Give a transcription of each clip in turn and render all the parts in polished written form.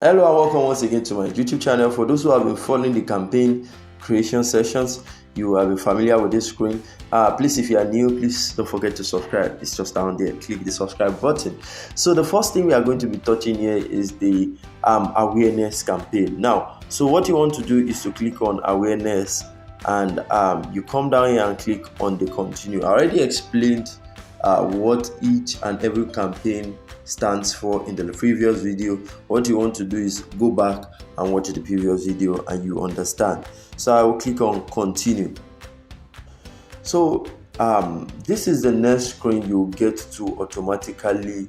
Hello and welcome once again to my YouTube channel. For those who have been following the campaign creation sessions, you have been familiar with this screen. Please, if you are new, please don't forget to subscribe. It's just down there. Click the subscribe button. So the first thing we are going to be touching here is the awareness campaign. Now, so what you want to do is to click on awareness, and you come down here and click on the continue. I already explained what each and every campaign stands for in the previous video. What you want to do is go back and watch the previous video and you understand. So I will click on continue. So this is the next screen you'll get to automatically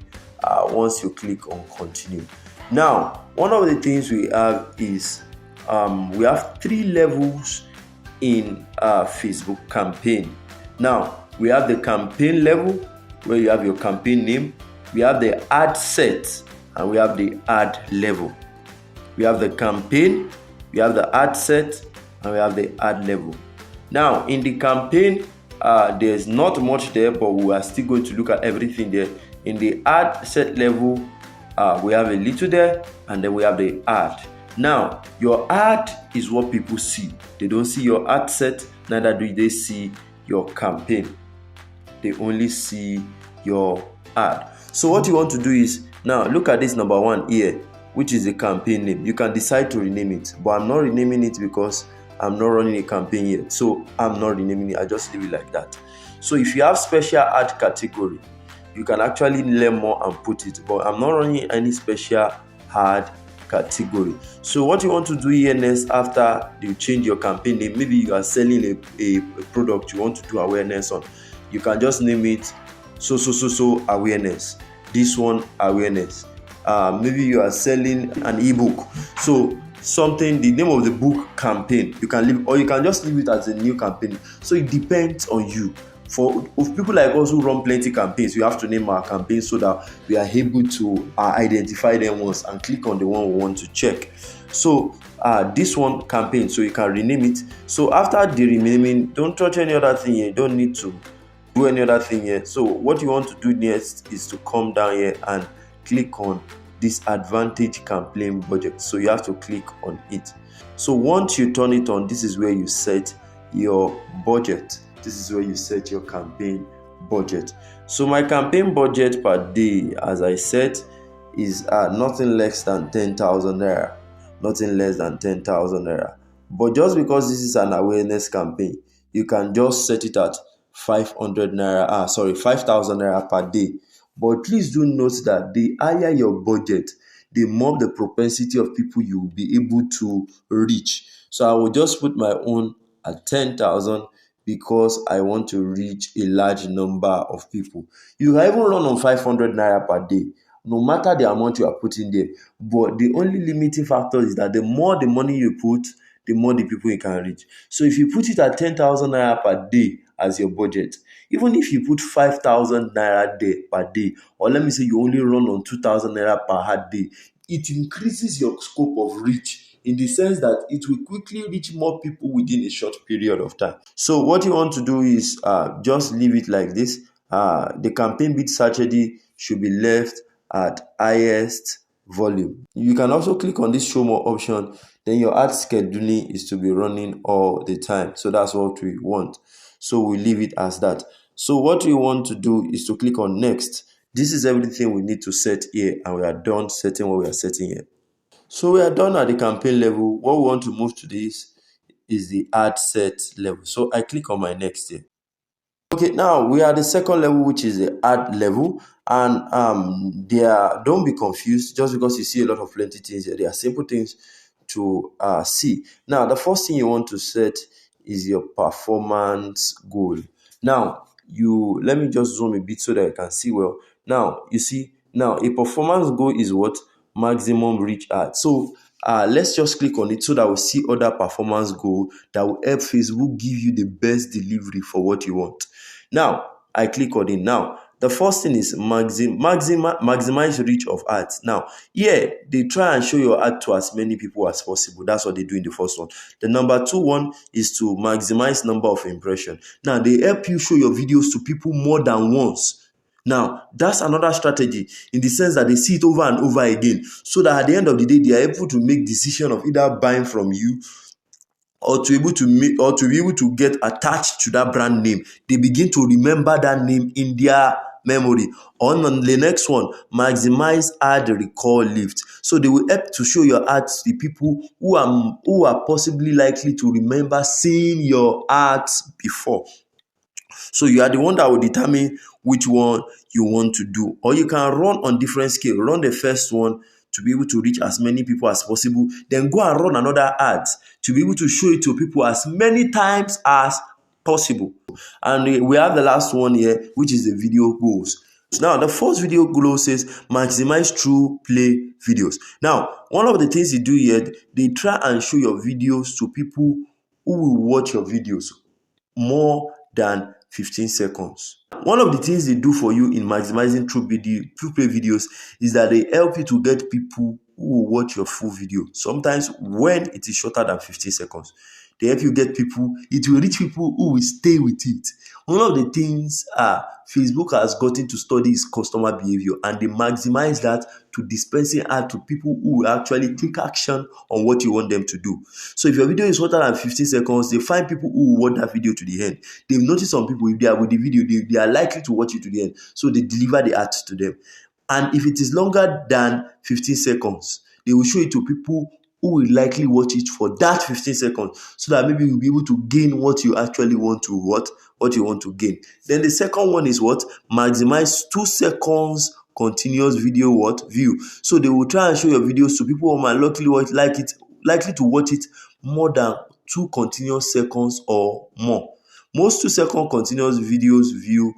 once you click on continue. Now, one of the things we have is we have 3 levels in Facebook campaign. Now, we have the campaign level where you have your campaign name. We have the ad set and we have the ad level. We have the campaign, we have the ad set, and we have the ad level. Now, in the campaign, there's not much there, but we are still going to look at everything there. In the ad set level, we have a little there, and then we have the ad. Now, your ad is what people see. They don't see your ad set, neither do they see your campaign. They only see your ad. So what you want to do is, now look at this number 1 here, which is the campaign name. You can decide to rename it, but I'm not renaming it because I'm not running a campaign yet. So I'm not renaming it, I just leave it like that. So if you have special ad category, you can actually learn more and put it, but I'm not running any special ad category. So what you want to do here next, after you change your campaign name, maybe you are selling a product you want to do awareness on, you can just name it so awareness, this one awareness. Maybe you are selling an ebook, so something, the name of the book campaign, you can leave, or you can just leave it as a new campaign. So it depends on you. For people like us who run plenty campaigns, we have to name our campaigns so that we are able to identify them once and click on the one we want to check. So this one campaign, so you can rename it. So after the renaming, don't touch any other thing here. You don't need to do any other thing here. So what you want to do next is to come down here and click on this advantage campaign budget. So you have to click on it. So once you turn it on, this is where you set your budget. This is where you set your campaign budget. So my campaign budget per day, as I said, is nothing less than 10,000 naira. Nothing less than 10,000 naira. But just because this is an awareness campaign, you can just set it at 500 naira, 5,000 naira per day. But please do note that the higher your budget, the more the propensity of people you will be able to reach. So I will just put my own at 10,000 because I want to reach a large number of people. You can even run on 500 naira per day, no matter the amount you are putting there. But the only limiting factor is that the more the money you put, the more the people you can reach. So if you put it at 10,000 naira per day as your budget, even if you put 5,000 naira day per day, or let me say you only run on 2,000 naira per hard day, it increases your scope of reach in the sense that it will quickly reach more people within a short period of time. So what you want to do is just leave it like this. The campaign bid strategy should be left at highest volume. You can also click on this show more option. Then your ad scheduling is to be running all the time. So that's what we want. So we leave it as that. So what we want to do is to click on next. This is everything we need to set here, and we are done setting what we are setting here. So we are done at the campaign level. What we want to move to this is the ad set level. So I click on my next here. Okay, now we are at the second level, which is the ad level, and don't be confused just because you see a lot of plenty things here. There are simple things to see. Now, the first thing you want to set is your performance goal. Now, let me just zoom a bit so that I can see well. Now, you see, now a performance goal is what? Maximum reach ad. So let's just click on it so that we'll see other performance goal that will help Facebook give you the best delivery for what you want. Now, I click on it. Now, the first thing is maximize reach of ads. Now, here, they try and show your ad to as many people as possible. That's what they do in the first one. The number 2 one is to maximize number of impressions. Now, they help you show your videos to people more than once. Now, that's another strategy in the sense that they see it over and over again, so that at the end of the day, they are able to make decision of either buying from you or to able to make or to be able to get attached to that brand name. They begin to remember that name in their memory. On the next one, maximize ad recall lift. So they will help to show your ads to the people who are possibly likely to remember seeing your ads before. So you are the one that will determine which one you want to do. Or you can run on different scale. Run the first one to be able to reach as many people as possible. Then go and run another ad to be able to show it to people as many times as possible. And we have the last one here, which is the video goals. Now, the first video goal says maximize true play videos. Now, one of the things you do here, they try and show your videos to people who will watch your videos more than 15 seconds. One of the things they do for you in maximizing true play videos is that they help you to get people who will watch your full video. Sometimes when it is shorter than 15 seconds, they help you get people, it will reach people who will stay with it. One of the things Facebook has gotten to study is customer behavior, and they maximize that to dispensing ad to people who will actually take action on what you want them to do. So if your video is shorter than 15 seconds, they find people who will watch that video to the end. They've noticed some people, if they are with the video, they are likely to watch it to the end. So they deliver the ad to them. And if it is longer than 15 seconds, they will show it to people who will likely watch it for that 15 seconds, so that maybe you'll be able to gain what you actually want to what you want to gain. Then the second one is what? Maximize 2 seconds continuous video view. So they will try and show your videos to people who might likely to watch it more than 2 continuous seconds or more. Most 2-second continuous videos view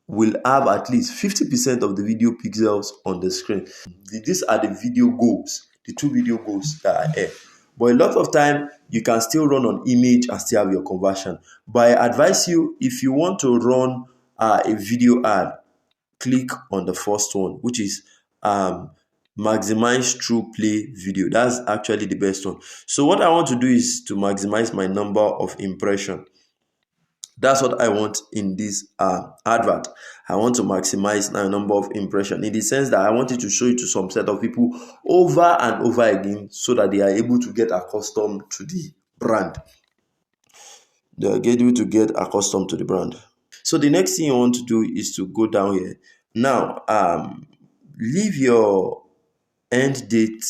will have at least 50% of the video pixels on the screen. These are the video goals, the 2 video goals that are here. But a lot of time, you can still run on image and still have your conversion. But I advise you, if you want to run a video ad, click on the first one, which is maximize true play video. That's actually the best one. So what I want to do is to maximize my number of impression. That's what I want in this advert. I want to maximize my number of impression, in the sense that I want it to show it to some set of people over and over again, so that they are able to get accustomed to the brand. They are able to get accustomed to the brand. So the next thing you want to do is to go down here. Now, leave your end date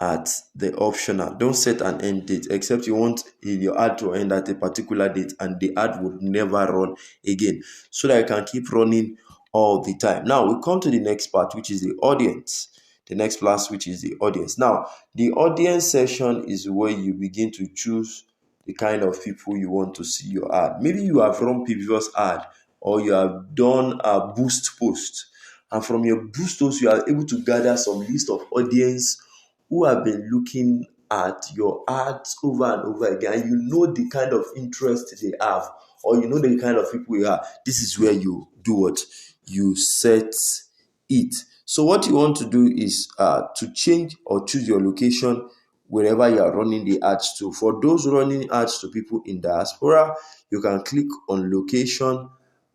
at the optional. Don't set an end date, except you want your ad to end at a particular date, and the ad would never run again, so that I can keep running all the time. Now we come to the next part, which is the audience. The next class, which is the audience. Now, the audience section is where you begin to choose the kind of people you want to see your ad. Maybe you have run previous ad, or you have done a boost post, and from your boost post you are able to gather some list of audience who have been looking at your ads over and over again, and you know the kind of interest they have, or you know the kind of people you are. This is where you do what? You set it. So what you want to do is to change or choose your location wherever you are running the ads to. For those running ads to people in diaspora, you can click on location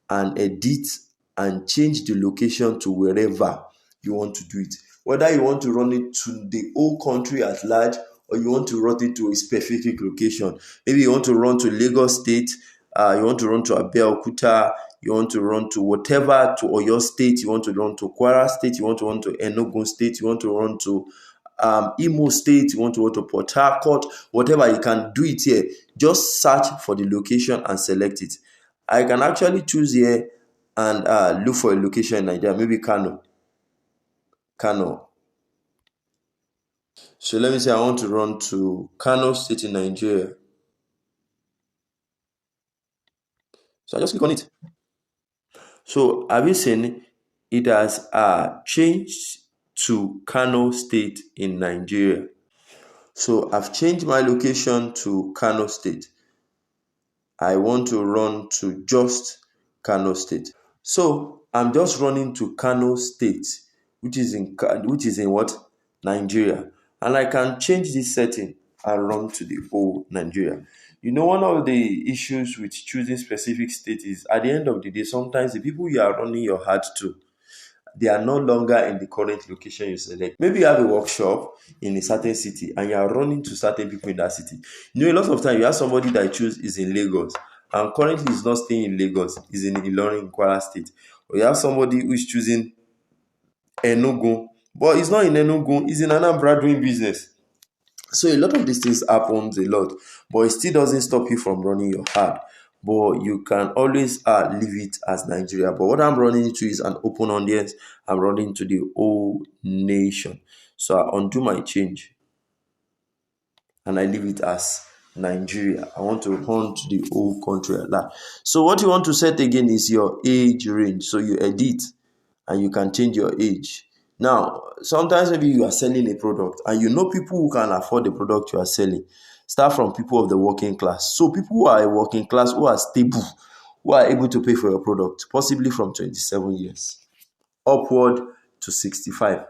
and edit and change the location to wherever you want to do it. Whether you want to run it to the whole country at large, or you want to run it to a specific location. Maybe you want to run to Lagos State, you want to run to Abeokuta, you want to run to whatever, to Oyo State, you want to run to Kwara State, you want to run to Enugu State, you want to run to Imo State, you want to run to Port Harcourt, whatever, you can do it here. Just search for the location and select it. I can actually choose here and look for a location in Nigeria, maybe Kano. So let me say I want to run to Kano State in Nigeria. So I just click on it. So have you seen it has changed to Kano State in Nigeria? So I've changed my location to Kano State. I want to run to just Kano State. So I'm just running to Kano State, which is in what? Nigeria. And I can change this setting. and run to the whole Nigeria. One of the issues with choosing specific state is at the end of the day, sometimes the people you are running your ad to, they are no longer in the current location you select. Maybe you have a workshop in a certain city and you are running to certain people in that city. A lot of time you have somebody that you choose is in Lagos and currently is not staying in Lagos, is in Ilorin, in Kwara State. Or you have somebody who is choosing Enugu, but he's not in Enugu, he's in Anambra doing business. So a lot of these things happens a lot, but it still doesn't stop you from running your ad. But you can always leave it as Nigeria. But what I'm running into is an open audience. I'm running to the whole nation. So I undo my change and I leave it as Nigeria. I want to run to the whole country at that. So what you want to set again is your age range. So you edit and you can change your age. Now, sometimes maybe you are selling a product and people who can afford the product you are selling. Start from people of the working class. So people who are working class, who are stable, who are able to pay for your product, possibly from 27 years upward to 65.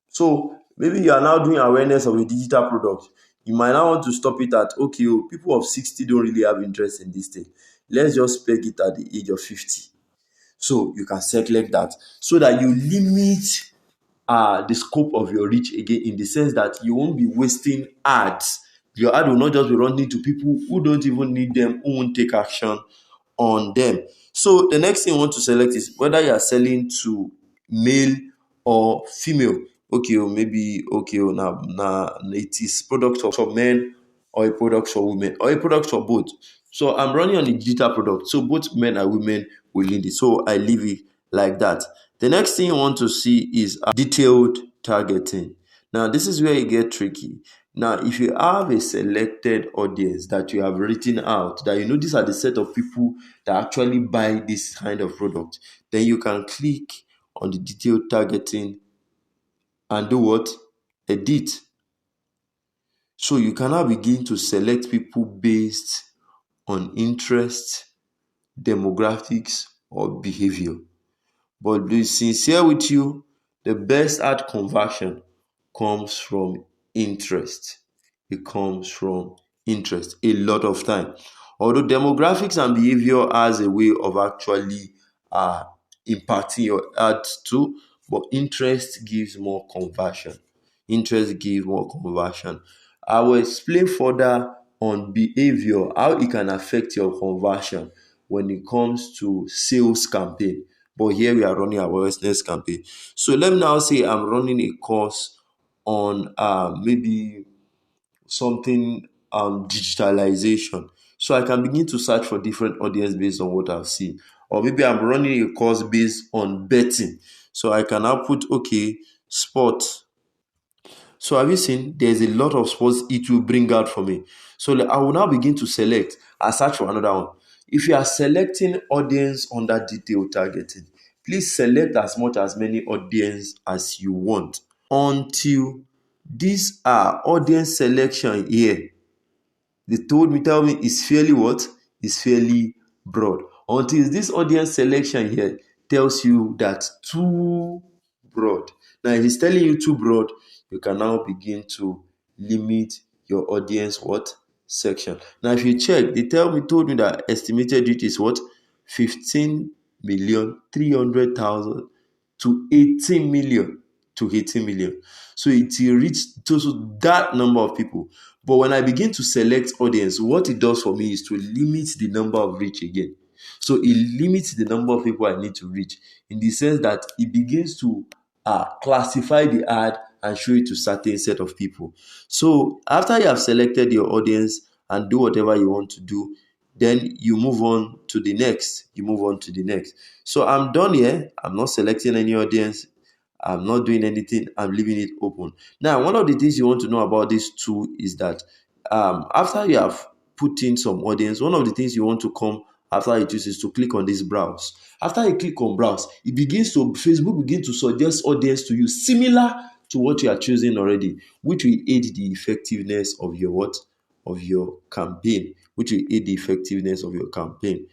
So maybe you are now doing awareness of a digital product. You might now want to stop it at, okay, people of 60 don't really have interest in this thing. Let's just peg it at the age of 50. So you can select that so that you limit the scope of your reach again, in the sense that you won't be wasting ads. Your ad will not just be running to people who don't even need them, who won't take action on them. So the next thing you want to select is whether you are selling to male or female. Okay, or maybe now it is product for men or a product for women or a product for both. So I'm running on a digital product, so both men and women will need it. So I leave it like that. The next thing you want to see is detailed targeting. Now this is where it gets tricky. Now, if you have a selected audience that you have written out, that these are the set of people that actually buy this kind of product, then you can click on the detailed targeting and do what? Edit. So you can now begin to select people based on interest, demographics, or behavior. But to be sincere with you, the best ad conversion comes from interest. It comes from interest a lot of time. Although demographics and behavior has a way of actually impacting your ad too, but interest gives more conversion. Interest gives more conversion. I will explain further on behavior, how it can affect your conversion when it comes to sales campaign. But here we are running a awareness campaign. So let me now say I'm running a course on maybe something digitalization. So I can begin to search for different audience based on what I've seen. Or maybe I'm running a course based on betting. So I can now put, okay, sport. So have you seen there's a lot of sports it will bring out for me. So I will now begin to select and search for another one. If you are selecting audience under detailed targeting, please select as much as many audience as you want until these are audience selection here. They tell me it's fairly what? It's fairly broad. Until this audience selection here tells you that too broad. Now, if it's telling you too broad, you can now begin to limit your audience what? Section. Now, if you check, told me that estimated reach is what? 15,300,000 to 18 million. So it will reach to that number of people. But when I begin to select audience, what it does for me is to limit the number of reach again. So it limits the number of people I need to reach, in the sense that it begins to classify the ad and show it to certain set of people. So after you have selected your audience and do whatever you want to do, then you move on to the next. So I'm done here. I'm not selecting any audience. I'm not doing anything. I'm leaving it open. Now, one of the things you want to know about this tool is that after you have put in some audience, one of the things you want to come after it is to click on this browse. After you click on browse, Facebook begins to suggest audience to you similar to what you are choosing already, which will aid the effectiveness of your what? Of your campaign, which will aid the effectiveness of your campaign.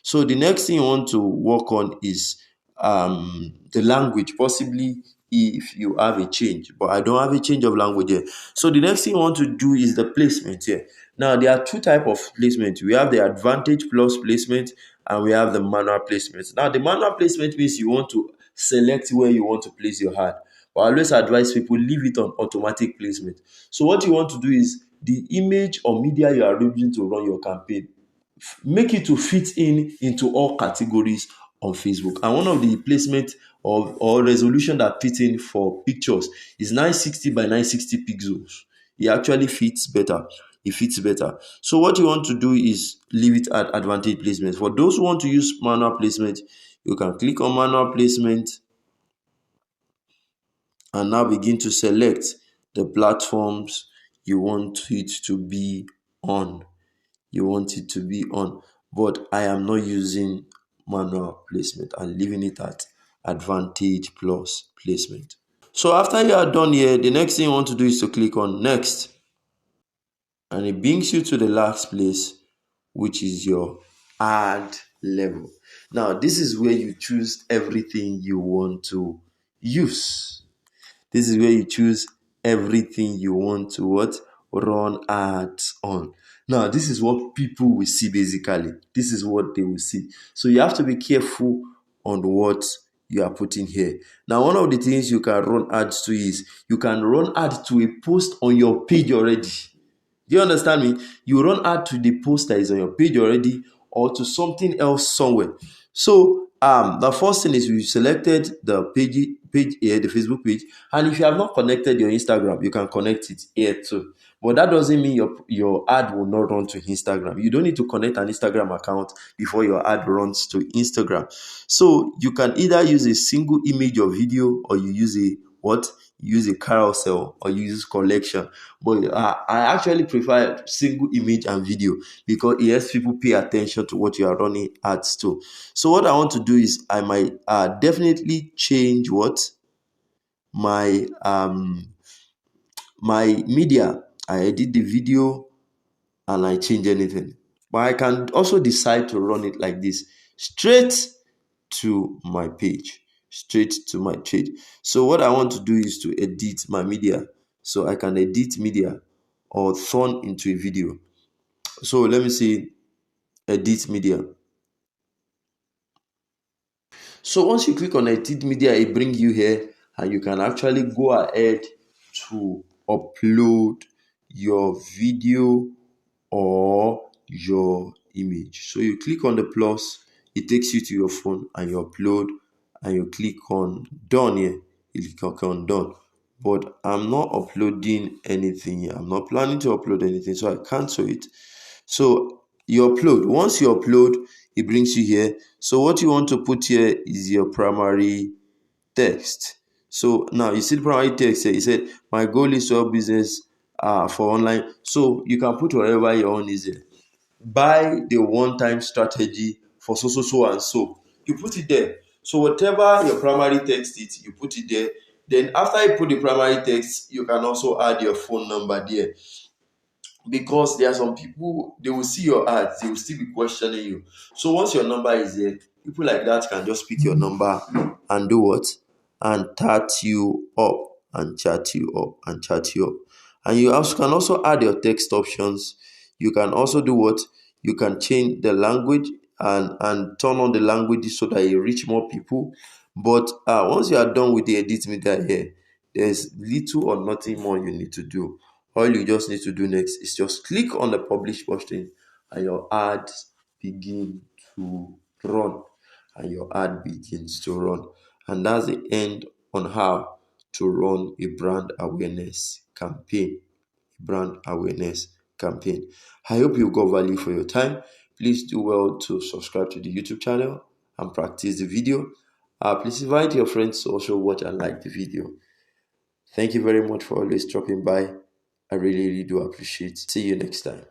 So the next thing you want to work on is the language. Possibly if you have a change, but I don't have a change of language here. So the next thing you want to do is the placement here. Now there are two type of placement. We have the Advantage Plus placement and we have the manual placement. Now the manual placement means you want to select where you want to place your ad. But I always advise people leave it on automatic placement. So what you want to do is the image or media you are using to run your campaign, make it to fit into all categories on Facebook. And one of the placement or resolution that fits in for pictures is 960 by 960 pixels. It actually fits better. It fits better. So what you want to do is leave it at Advantage placement. For those who want to use manual placement, you can click on manual placement and now begin to select the platforms you want it to be on. You want it to be on, but I am not using manual placement. I'm leaving it at Advantage Plus placement. So after you are done here, the next thing you want to do is to click on next, and it brings you to the last place, which is your ad level. Now this is where you choose everything you want to use. This is where you choose everything you want to what? Run ads on. Now, this is what people will see basically. This is what they will see. So you have to be careful on what you are putting here. Now, one of the things you can run ads to is you can run ads to a post on your page already. Do you understand me? You run ad to the post that is on your page already or to something else somewhere. So the first thing is we selected the page here, the Facebook page, and if you have not connected your Instagram, you can connect it here too. But that doesn't mean your ad will not run to Instagram. You don't need to connect an Instagram account before your ad runs to Instagram. So you can either use a single image or video, or you use a what? Use a carousel or use collection. But I actually prefer single image and video because it helps people pay attention to what you are running ads to. So what I want to do is I might definitely change what my media. I edit the video and I change anything. But I can also decide to run it like this, straight to my page. Straight to my page. So what I want to do is to edit my media. So I can edit media or turn into a video. So let me see, edit media. So once you click on edit media, it brings you here and you can actually go ahead to upload your video or your image. So you click on the plus, it takes you to your phone and you upload and you click on done here. You click on done. But I'm not uploading anything here. I'm not planning to upload anything, so I cancel it. So you upload. Once you upload, it brings you here. So what you want to put here is your primary text. So now you see the primary text here. It said, my goal is to help business for online. So you can put whatever your own is here. Buy the one-time strategy for so and so. You put it there. So whatever your primary text is, you put it there. Then after you put the primary text, you can also add your phone number there. Because there are some people, they will see your ads, they will still be questioning you. So once your number is there, people like that can just pick your number and do what? And chat you up and chat you up and chat you up. And you also can also add your text options. You can also do what? You can change the language and turn on the language so that you reach more people. But once you are done with the edit media here, there's little or nothing more you need to do. All you just need to do next is just click on the publish button and your ads begin to run. And your ad begins to run. And that's the end on how to run a brand awareness campaign. Brand awareness campaign. I hope you got value for your time. Please do well to subscribe to the YouTube channel and practice the video. Please invite your friends to also watch and like the video. Thank you very much for always dropping by. I really, really do appreciate it. See you next time.